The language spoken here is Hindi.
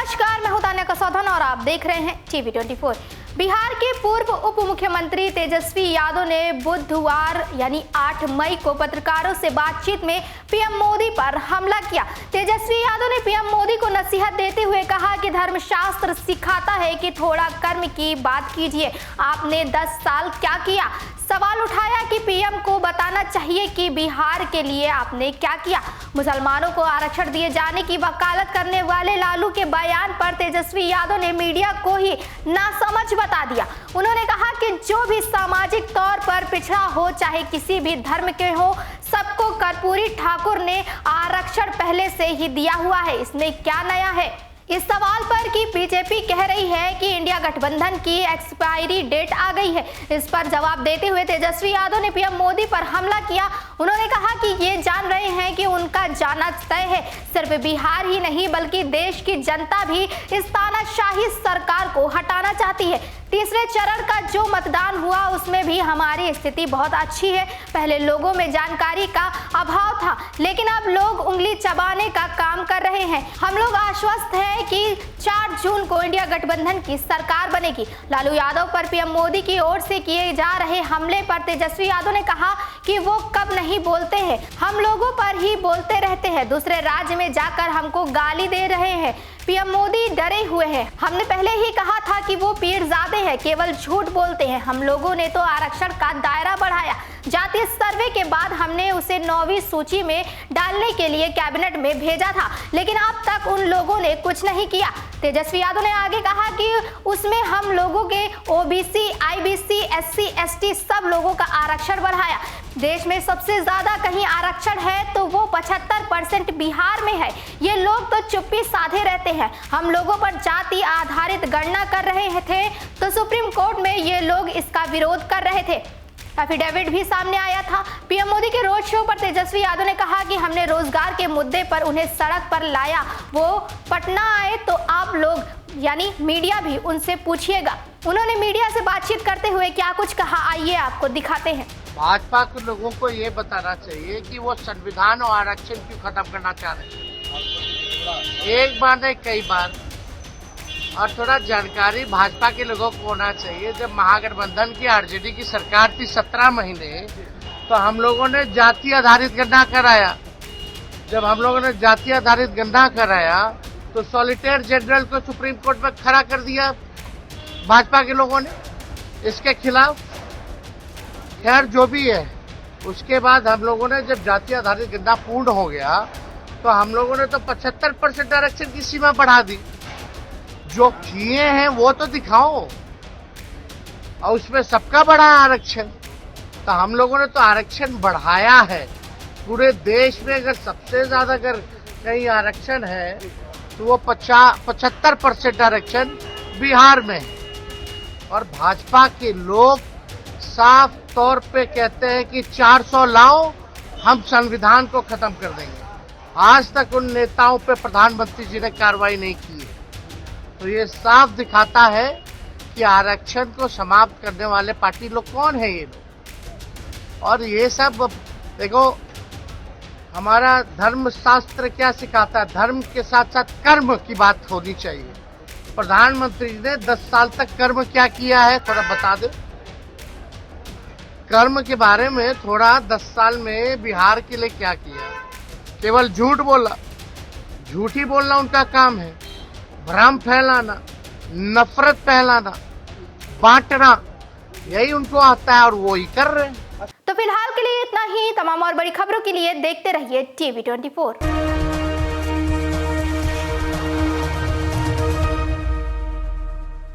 नमस्कार, मैं हूं तान्या कसौधन और आप देख रहे हैं टीवी 24। बिहार के पूर्व उप मुख्यमंत्री तेजस्वी यादव ने बुधवार यानी 8 मई को पत्रकारों से बातचीत में पीएम मोदी पर हमला किया। तेजस्वी यादव ने पीएम मोदी को नसीहत देते हुए कहा कि धर्मशास्त्र सिखाता है कि थोड़ा कर्म की बात कीजिए। आपने 10 साल क्या किया? सवाल उठाया कि पीएम को बताना चाहिए कि बिहार के लिए आपने क्या किया। मुसलमानों को आरक्षण दिए जाने की वकालत करने वाले लालू के बयान पर तेजस्वी यादव ने मीडिया को ही नासमझ बता दिया। उन्होंने कहा कि जो भी सामाजिक तौर पर पिछड़ा हो, चाहे किसी भी धर्म के हो, सबको कर्पूरी ठाकुर ने आरक्षण पहले से ही दिया हुआ है। इसमें क्या नया है? इस सवाल पर कि बीजेपी कह रही है कि इंडिया गठबंधन की एक्सपायरी डेट आ गई है, इस पर जवाब देते हुए तेजस्वी यादव ने पीएम मोदी पर हमला किया। उन्होंने कहा कि ये जान रहे हैं कि उनका जाना तय है। सिर्फ बिहार ही नहीं बल्कि देश की जनता भी इस तानाशाही सरकार को हटाना चाहती है। तीसरे चरण का जो मतदान हुआ उसमें भी हमारी स्थिति बहुत अच्छी है। पहले लोगों में जानकारी का अभाव था, लेकिन अब लोग उंगली चबाने का काम कर रहे हैं। हम लोग आश्वस्त हैं कि 4 जून को इंडिया गठबंधन की सरकार बनेगी। लालू यादव पर पीएम मोदी की ओर से किए जा रहे हमले पर तेजस्वी यादव ने कहा कि वो कब नहीं बोलते हैं, हम लोगों पर ही बोलते रहते हैं। दूसरे राज्य में जाकर हमको गाली दे रहे हैं। पीएम मोदी डरे हुए हैं। हमने पहले ही कहा था कि वो पीरजादे हैं, केवल झूठ बोलते हैं। हम लोगों ने तो आरक्षण का दायरा बढ़ाया। जातीय सर्वे के बाद हमने उसे 9वीं सूची में डालने के लिए कैबिनेट में भेजा था, लेकिन अब तक उन लोगों ने कुछ नहीं किया। तेजस्वी यादव ने आगे कहा कि उसमें हम लोगों के ओबीसी, आईबीसी, एससी, एसटी सब लोगों का आरक्षण बढ़ाया। देश में सबसे ज्यादा कहीं आरक्षण है तो वो 75% बिहार में है। ये लोग तो चुप्पी साधे रहते हैं। हम लोगों पर जाति आधारित गणना कर रहे थे तो सुप्रीम कोर्ट में ये लोग इसका विरोध कर रहे थे। एफिडेविट भी सामने आया था। पीएम मोदी के रोड शो पर तेजस्वी यादव ने कहा कि हमने रोजगार के मुद्दे पर उन्हें सड़क पर लाया। वो पटना आए तो आप लोग यानी मीडिया भी उनसे पूछिएगा। उन्होंने मीडिया से बातचीत करते हुए क्या कुछ कहा, आइए आपको दिखाते हैं। भाजपा के लोगों को ये बताना चाहिए कि वो संविधान और आरक्षण क्यों खत्म करना चाह रहे हैं। एक बार नहीं, कई बार। और थोड़ा जानकारी भाजपा के लोगों को होना चाहिए। जब महागठबंधन की आरजेडी की सरकार थी 17 महीने, तो हम लोगों ने जाति आधारित गणना कराया। जब हम लोगों ने जाति आधारित गणना कराया तो सॉलिसिटर जनरल को सुप्रीम कोर्ट में खड़ा कर दिया भाजपा के लोगों ने इसके खिलाफ। खैर जो भी है, उसके बाद हम लोगों ने जब जाति आधारित गणना पूर्ण हो गया तो हम लोगों ने तो 75% आरक्षण की सीमा बढ़ा दी। जो किए हैं वो तो दिखाओ, और उसमें सबका बढ़ा आरक्षण। तो हम लोगों ने तो आरक्षण बढ़ाया है। पूरे देश में अगर सबसे ज्यादा अगर कहीं आरक्षण है तो वो 75% आरक्षण बिहार में है। और भाजपा के लोग साफ तौर पे कहते हैं कि 400 लाओ, हम संविधान को खत्म कर देंगे। आज तक उन नेताओं पे प्रधानमंत्री जी ने कार्रवाई नहीं की है। तो ये साफ दिखाता है कि आरक्षण को समाप्त करने वाले पार्टी लोग कौन है ये लोग। और ये सब देखो, हमारा धर्म शास्त्र क्या सिखाता है, धर्म के साथ साथ कर्म की बात होनी चाहिए। प्रधानमंत्री ने 10 साल तक कर्म क्या किया है थोड़ा बता दो। कर्म के बारे में थोड़ा 10 साल में बिहार के लिए क्या किया। केवल झूठ बोला, झूठ ही बोलना उनका काम है। भ्रम फैलाना, नफरत फैलाना, बांटना, यही उनको आता है और वो ही कर रहे हैं। तो फिलहाल के लिए इतना ही। तमाम और बड़ी खबरों के लिए देखते रहिए टीवी 24।